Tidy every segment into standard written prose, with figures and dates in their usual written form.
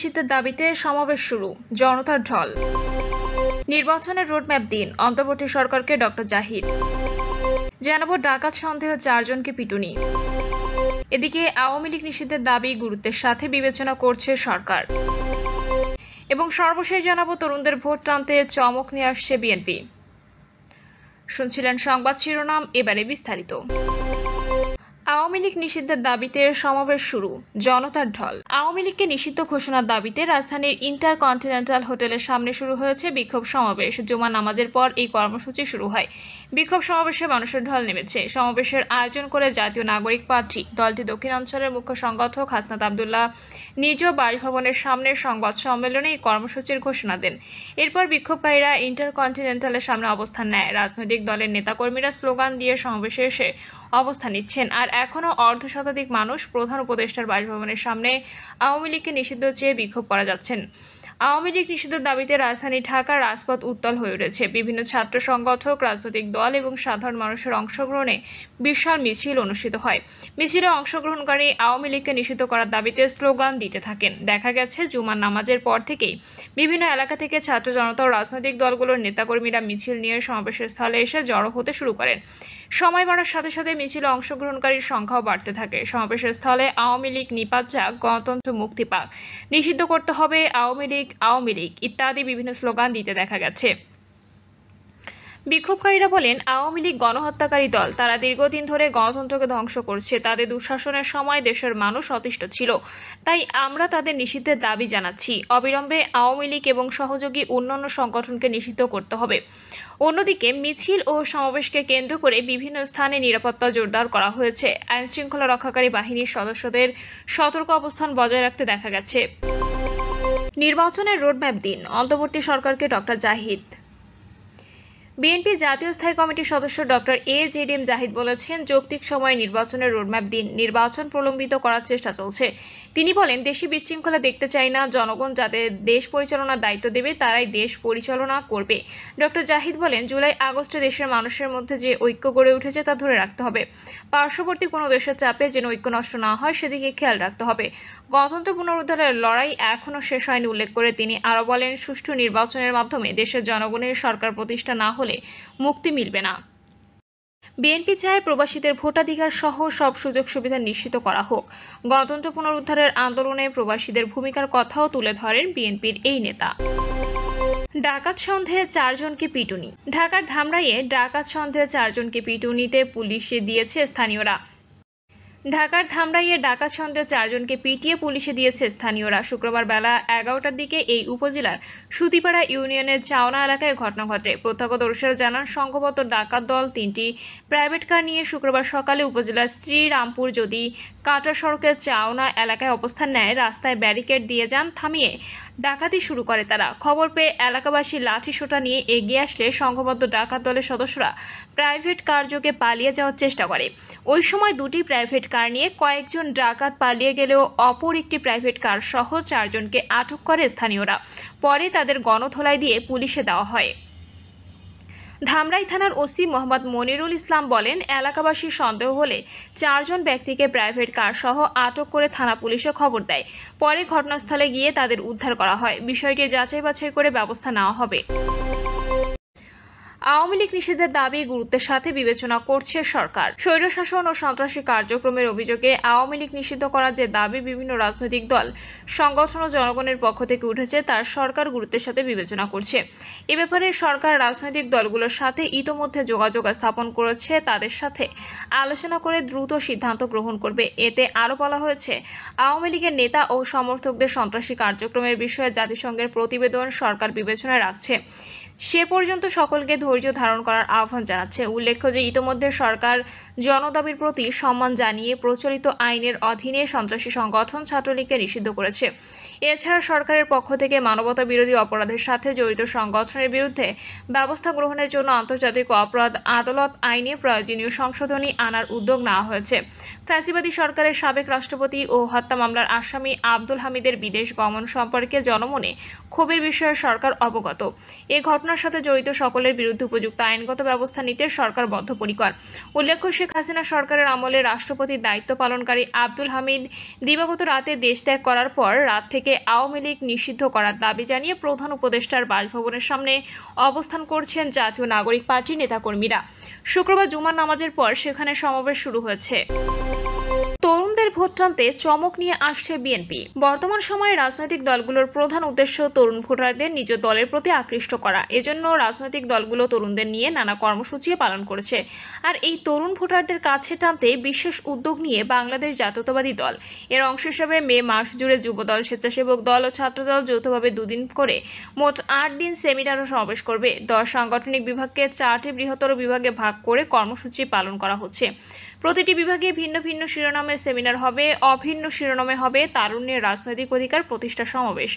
নিষিদ্ধের দাবিতে সমাবেশ শুরু, জনতার ঢল। নির্বাচনের রোডম্যাপ দিন, অন্তর্বর্তী সরকারকে ডক্টর জাহিদ। জানাবো ডাকাত সন্দেহ 4 জনকে পিটুনি। এদিকে আওয়ামী লীগ নিষিদ্ধের দাবি গুরুত্বের সাথে বিবেচনা করছে সরকার। এবং সর্বশেষ জানাবো তরুণদের ভোট টানতে চমক নিয়ে আসছে বিএনপি। শুনছিলেন সংবাদ শিরোনাম, এবারে বিস্তারিত। আওয়ামী লীগ নিষিদ্ধের দাবিতে সমাবেশ শুরু, জনতার ঢল। আওয়ামী লীগকে নিষিদ্ধ ঘোষণার দাবিতে রাজধানীর ইন্টারকন্টিনেন্টাল হোটেলের সামনে শুরু হয়েছে বিক্ষোভ সমাবেশ। জুমা নামাজের পর এই কর্মসূচি শুরু হয়। বিক্ষোভ সমাবেশে মানুষের ঢল নেমেছে। সমাবেশের আয়োজন করে জাতীয় নাগরিক পার্টি। দলটি দক্ষিণাঞ্চলের মুখ্য সংগঠক হাসনাত আব্দুল্লাহ নিজ বাসভবনের সামনে সংবাদ সম্মেলনে এই কর্মসূচির ঘোষণা দেন। এরপর বিক্ষোভকারীরা ইন্টারকন্টিনেন্টালের সামনে অবস্থান নেয়। রাজনৈতিক দলের নেতাকর্মীরা স্লোগান দিয়ে সমাবেশে এসে অবস্থান নিচ্ছেন। আর এখনো অর্ধশতাধিক মানুষ প্রধান উপদেষ্টার বাসভবনের সামনে আওয়ামী লীগকে নিষিদ্ধ চেয়ে বিক্ষোভ করে যাচ্ছেন। আওয়ামী লীগ নিষিদ্ধের দাবিতে রাজধানী ঢাকার রাজপথ উত্তাল হয়ে উঠেছে। বিভিন্ন ছাত্র সংগঠক, রাজনৈতিক দল এবং সাধারণ মানুষের অংশগ্রহণে বিশাল মিছিল অনুষ্ঠিত হয়। মিছিলে অংশগ্রহণকারী আওয়ামী লীগকে নিষিদ্ধ করার দাবিতে স্লোগান দিতে থাকেন। দেখা গেছে জুমার নামাজের পর থেকেই বিভিন্ন এলাকা থেকে ছাত্র জনতা ও রাজনৈতিক দলগুলোর নেতাকর্মীরা মিছিল নিয়ে সমাবেশের স্থলে এসে জড়ো হতে শুরু করেন। সময় বাড়ার সাথে সাথে মিছিলে অংশগ্রহণকারীর সংখ্যাও বাড়তে থাকে। সমাবেশের স্থলে আওয়ামী লীগ নিপাত যাক, গণতন্ত্র মুক্তি পাক, নিষিদ্ধ করতে হবে আওয়ামী লীগ ইত্যাদি বিভিন্ন স্লোগান দিতে দেখা গেছে। বিক্ষোভকারীরা বলেন, আওয়ামী লীগ গণহত্যাকারী দল। তারা দীর্ঘদিন ধরে গণতন্ত্রকে ধ্বংস করছে। তাদের দুঃশাসনের সময় দেশের মানুষ অতিষ্ঠ ছিল। তাই আমরা তাদের নিষিদ্ধের দাবি জানাচ্ছি। অবিলম্বে আওয়ামী লীগ এবং সহযোগী অন্যান্য সংগঠনকে নিষিদ্ধ করতে হবে। অন্যদিকে মিছিল ও সমাবেশকে কেন্দ্র করে বিভিন্ন স্থানে নিরাপত্তা জোরদার করা হয়েছে। আইন শৃঙ্খলা রক্ষাকারী বাহিনীর সদস্যদের সতর্ক অবস্থান বজায় রাখতে দেখা গেছে। নির্বাচনের রোডম্যাপ দিন, অন্তর্বর্তী সরকারকে ডক্টর জাহিদ। বিএনপি জাতীয় স্থায়ী কমিটির সদস্য ডক্টর এজেডিএম জাহিদ বলেছেন, যৌক্তিক সময়ে নির্বাচনের রোডম্যাপ দিন, নির্বাচন প্রলম্বিত করার চেষ্টা চলছে। তিনি বলেন, দেশি বিশৃঙ্খলা দেখতে চাই না। জনগণ যাদের দেশ পরিচালনার দায়িত্ব দেবে তারাই দেশ পরিচালনা করবে। ডক্টর জাহিদ বলেন, জুলাই আগস্টে দেশের মানুষের মধ্যে যে ঐক্য গড়ে উঠেছে তা ধরে রাখতে হবে। পার্শ্ববর্তী কোনো দেশের চাপে যেন ঐক্য নষ্ট না হয় সেদিকে খেয়াল রাখতে হবে। গণতন্ত্র পুনরুদ্ধারের লড়াই এখনো শেষ হয়নি উল্লেখ করে তিনি আরো বলেন, সুষ্ঠু নির্বাচনের মাধ্যমে দেশের জনগণের সরকার প্রতিষ্ঠা না হলে মুক্তি মিলবে না। বিএনপি চায় প্রবাসীদের ভোটাধিকার সহ সব সুযোগ সুবিধা নিশ্চিত করা হোক। গণতন্ত্র পুনরুদ্ধারের আন্দোলনে প্রবাসীদের ভূমিকার কথাও তুলে ধরেন বিএনপির এই নেতা। ডাকাত সন্দেহে 4 জনকে পিটুনি। ঢাকার ধামরাইয়ে ডাকাত সন্দেহে 4 জনকে পিটুনিতে পুলিশে দিয়েছে স্থানীয়রা। ঢাকার ধামরাইয়ে ডাকাত সন্দেহে 4 জনকে পিটিয়ে পুলিশে দিয়েছে স্থানীয়রা। শুক্রবার বেলা 11টার দিকে এই উপজেলার সুতিপাড়া ইউনিয়নের চাওনা এলাকায় ঘটনা ঘটে। প্রত্যক্ষদর্শীরা জানান, সংঘবদ্ধ ডাকাত দল 3টি প্রাইভেট কার নিয়ে শুক্রবার সকালে উপজেলার শ্রীরামপুর যদি কাটা সড়কের চাওনা এলাকায় অবস্থান নেয়। রাস্তায় ব্যারিকেড দিয়ে যান থামিয়ে ডাকাতি শুরু করে তারা। খবর পেয়ে এলাকাবাসী লাঠি সোঁটা নিয়ে এগিয়ে আসলে সংঘবদ্ধ ডাকাত দলের সদস্যরা প্রাইভেট কার যোগে পালিয়ে যাওয়ার চেষ্টা করে। ওই সময় 2টি প্রাইভেট কার নিয়ে কয়েকজন ডাকাত পালিয়ে গেলেও অপর একটি প্রাইভেট কার সহ 4 জনকে আটক করে স্থানীয়রা। পরে তাদের গণধোলাই দিয়ে পুলিশে দেওয়া হয়। ধামরাই থানার ওসি মোহাম্মদ মনিরুল ইসলাম বলেন, এলাকাবাসীর সন্দেহ হলে 4 জন ব্যক্তিকে প্রাইভেট কার সহ আটক করে থানা পুলিশে খবর দেয়। পরে ঘটনাস্থলে গিয়ে তাদের উদ্ধার করা হয়। বিষয়টি যাচাই বাছাই করে ব্যবস্থা নেওয়া হবে। আওয়ামী লীগ নিষিদ্ধের দাবি গুরুত্বের সাথে বিবেচনা করছে সরকার। স্বৈরশাসন ও সন্ত্রাসী কার্যক্রমের অভিযোগে আওয়ামী লীগ নিষিদ্ধ করার যে দাবি বিভিন্ন রাজনৈতিক দল, সংগঠন ও জনগণের পক্ষ থেকে উঠেছে তার সরকার গুরুত্বের সাথে বিবেচনা করছে। এ ব্যাপারে সরকার রাজনৈতিক দলগুলোর সাথে ইতোমধ্যে যোগাযোগ স্থাপন করেছে। তাদের সাথে আলোচনা করে দ্রুত সিদ্ধান্ত গ্রহণ করবে। এতে আরো বলা হয়েছে, আওয়ামী লীগের নেতা ও সমর্থকদের সন্ত্রাসী কার্যক্রমের বিষয়ে জাতিসংঘের প্রতিবেদন সরকার বিবেচনায় রাখছে। সে পর্যন্ত সকলকে ধৈর্য ধারণ করার আহ্বান জানাচ্ছে। উল্লেখ্য যে ইতোমধ্যে সরকার জনদাবির প্রতি সম্মান জানিয়ে প্রচলিত আইনের অধীনে সন্ত্রাসী সংগঠন ছাত্রলীগকে নিষিদ্ধ করেছে। এছাড়া সরকারের পক্ষ থেকে মানবতা বিরোধী অপরাধের সাথে জড়িত সংগঠনের বিরুদ্ধে ব্যবস্থা গ্রহণের জন্য আন্তর্জাতিক অপরাধ আদালত আইনে প্রয়োজনীয় সংশোধনী আনার উদ্যোগ নেওয়া হয়েছে। ফ্যাসিবাদী সরকারের সাবেক রাষ্ট্রপতি ও হত্যা মামলার আসামি আব্দুল হামিদের বিদেশ গমন সম্পর্কে জনমনে ক্ষোভের বিষয়ে সরকার অবগত। এ ঘটনার সাথে জড়িত সকলের বিরুদ্ধে উপযুক্ত আইনগত ব্যবস্থা নিতে সরকার বদ্ধপরিকর। উল্লেখ্য, শেখ হাসিনা সরকারের আমলে রাষ্ট্রপতির দায়িত্ব পালনকারী আব্দুল হামিদ দিবাগত রাতে দেশ ত্যাগ করার পর রাত থেকে আওয়ামী লীগ নিষিদ্ধ করার দাবি জানিয়ে প্রধান উপদেষ্টার বাসভবনের সামনে অবস্থান করছেন জাতীয় নাগরিক পার্টির নেতাকর্মীরা। শুক্রবার জুমার নামাজের পর সেখানে সমাবেশ শুরু হয়েছে। তরুণদের ভোট টানতে চমক নিয়ে আসছে বিএনপি। বর্তমান সময়ে রাজনৈতিক দলগুলোর প্রধান উদ্দেশ্য তরুণ ভোটারদের নিজ দলের প্রতি আকৃষ্ট করা। এজন্য রাজনৈতিক দলগুলো তরুণদের নিয়ে নানা কর্মসূচি পালন করেছে। আর এই তরুণ ভোটারদের কাছে টানতে বিশেষ উদ্যোগ নিয়ে বাংলাদেশ জাতীয়তাবাদী দল। এর অংশ হিসেবে মে মাস জুড়ে যুবদল, স্বেচ্ছাসেবক দল ও ছাত্রদল যৌথভাবে 2 দিন করে মোট 8 দিন সেমিনার ও সমাবেশ করবে। 10 সাংগঠনিক বিভাগকে 4টি বৃহত্তর বিভাগে ভাগ করে কর্মসূচি পালন করা হচ্ছে। প্রতিটি বিভাগে ভিন্ন ভিন্ন শিরোনামে সেমিনার হবে। অভিন্ন শিরোনামে হবে তারুণ্যের রাজনৈতিক অধিকার প্রতিষ্ঠা সমাবেশ।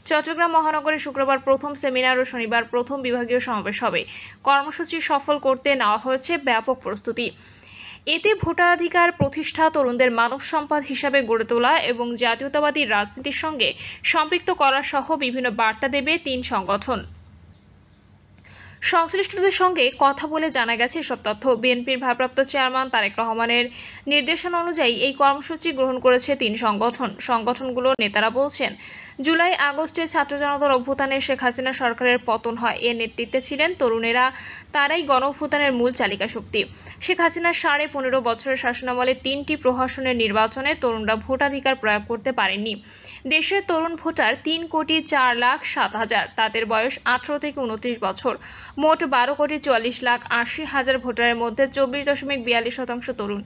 চট্টগ্রাম মহানগরে শুক্রবার প্রথম সেমিনার ও শনিবার প্রথম বিভাগীয় সমাবেশ হবে। কর্মসূচি সফল করতে নেওয়া হয়েছে ব্যাপক প্রস্তুতি। এতে ভোটাধিকার প্রতিষ্ঠা, তরুণদের মানব সম্পদ হিসাবে গড়ে তোলা এবং জাতীয়তাবাদী রাজনীতির সঙ্গে সম্পৃক্ত করা সহ বিভিন্ন বার্তা দেবে 3 সংগঠন। সংশ্লিষ্টদের সঙ্গে কথা বলে জানা গেছে এসব তথ্য। বিএনপির ভারপ্রাপ্ত চেয়ারম্যান তারেক রহমানের নির্দেশনা অনুযায়ী এই কর্মসূচি গ্রহণ করেছে 3 সংগঠন। সংগঠনগুলোর নেতারা বলছেন, জুলাই আগস্টে ছাত্র জনতার অভ্যুত্থানে শেখ হাসিনা সরকারের পতন হয়। এর নেতৃত্বে ছিলেন তরুণেরা, তারাই গণ অভ্যুত্থানের মূল চালিকা শক্তি। শেখ হাসিনার 15.5 বছরের শাসনামলে 3টি প্রহসনের নির্বাচনে তরুণরা ভোটাধিকার প্রয়োগ করতে পারেননি। দেশের তরুণ ভোটার 3,04,07,000, তাদের বয়স 18 থেকে 29 বছর। মোট 12,44,80,000 ভোটারের মধ্যে 24.42% তরুণ।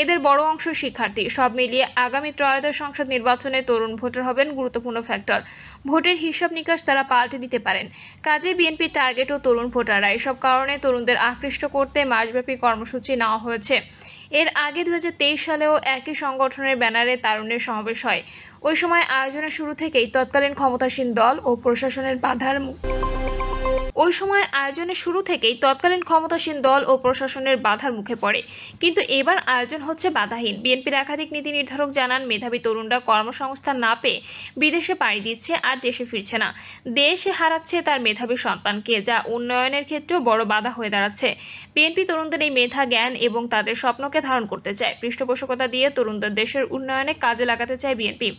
এদের বড় অংশ শিক্ষার্থী। সব মিলিয়ে আগামী ত্রয়োদশ সংসদ নির্বাচনে তরুণ ভোটার হবেন গুরুত্বপূর্ণ ফ্যাক্টর। ভোটের হিসাব নিকাশ তারা পাল্টে দিতে পারেন। কাজে বিএনপির টার্গেটও তরুণ ভোটাররা। এসব কারণে তরুণদের আকৃষ্ট করতে মাসব্যাপী কর্মসূচি নেওয়া হয়েছে। এর আগে 2023 সালেও একই সংগঠনের ব্যানারে তারুণ্যের সমাবেশ হয়। ওই সময় আয়োজনের শুরু থেকেই তৎকালীন ক্ষমতাসীন দল ও প্রশাসনের বাধার মুখে পড়ে। কিন্তু এবার আয়োজন হচ্ছে বাধাহীন। বিএনপির একাধিক নীতি নির্ধারক জানান, মেধাবী তরুণরা কর্মসংস্থান না পেয়ে বিদেশে পাড়ি দিচ্ছে আর দেশে ফিরছে না। দেশে হারাচ্ছে তার মেধাবী সন্তানকে, যা উন্নয়নের ক্ষেত্রেও বড় বাধা হয়ে দাঁড়াচ্ছে। বিএনপি তরুণদের এই মেধা, জ্ঞান এবং তাদের স্বপ্নকে ধারণ করতে চায়। পৃষ্ঠপোষকতা দিয়ে তরুণদের দেশের উন্নয়নে কাজে লাগাতে চায় বিএনপি।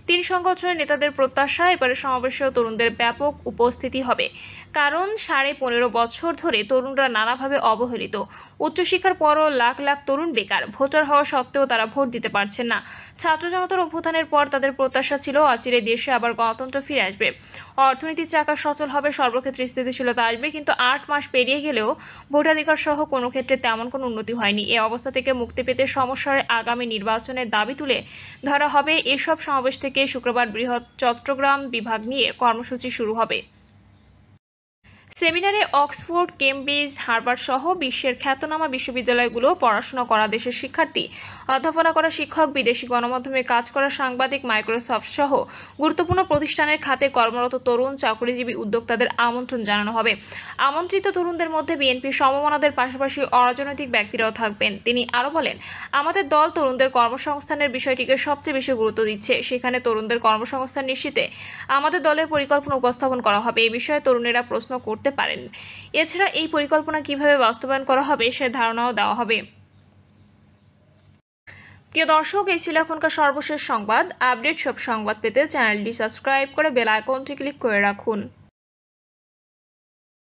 3 সংগঠনের নেতাদের প্রত্যাশা, এবারের সমাবেশেও তরুণদের ব্যাপক উপস্থিতি হবে। কারণ 15.5 বছর ধরে তরুণরা নানাভাবে অবহেলিত। উচ্চশিক্ষার পরও লাখ লাখ তরুণ বেকার। ভোটার হওয়া সত্ত্বেও তারা ভোট দিতে পারছেন না। ছাত্র জনতার অভ্যুত্থানের পর তাদের প্রত্যাশা ছিল অচিরে দেশে আবার গণতন্ত্র ফিরে আসবে, অর্থনীতির চাকা সচল হবে, সর্বক্ষেত্রে স্থিতিশীলতা আসবে। কিন্তু 8 মাস পেরিয়ে গেলেও ভোটাধিকার সহ কোনো ক্ষেত্রে তেমন কোনো উন্নতি হয়নি। এই অবস্থা থেকে মুক্তি পেতে সমস্যার আগামী নির্বাচনের দাবি তুলে ধরা হবে। এসব সমাবেশ থেকে শুক্রবার বৃহৎ চট্টগ্রাম বিভাগ নিয়ে কর্মসূচি শুরু হবে। সেমিনারে অক্সফোর্ড, কেমব্রিজ, হার্ভার্ড সহ বিশ্বের খ্যাতনামা বিশ্ববিদ্যালয়গুলো পড়াশোনা করা দেশের শিক্ষার্থী, অধ্যাপনা করা শিক্ষক, বিদেশি গণমাধ্যমে কাজ করা সাংবাদিক, মাইক্রোসফট সহ গুরুত্বপূর্ণ প্রতিষ্ঠানের খাতে কর্মরত তরুণ, চাকরিজীবী উদ্যোক্তাদের আমন্ত্রণ জানানো হবে। আমন্ত্রিত তরুণদের মধ্যে বিএনপির সমমনাদের পাশাপাশি অরাজনৈতিক ব্যক্তিরাও থাকবেন। তিনি আরো বলেন, আমাদের দল তরুণদের কর্মসংস্থানের বিষয়টিকে সবচেয়ে বেশি গুরুত্ব দিচ্ছে। সেখানে তরুণদের কর্মসংস্থান নিশ্চিতে আমাদের দলের পরিকল্পনা উপস্থাপন করা হবে। এই বিষয়ে তরুণেরা প্রশ্ন করতে পারেন। এছাড়া এই পরিকল্পনা কিভাবে বাস্তবায়ন করা হবে সে ধারণাও দেওয়া হবে। প্রিয় দর্শক, এই ছিল এখনকার সর্বশেষ সংবাদ। আপডেট সব সংবাদ পেতে চ্যানেলটি সাবস্ক্রাইব করে বেল আইকনটি ক্লিক করে রাখুন।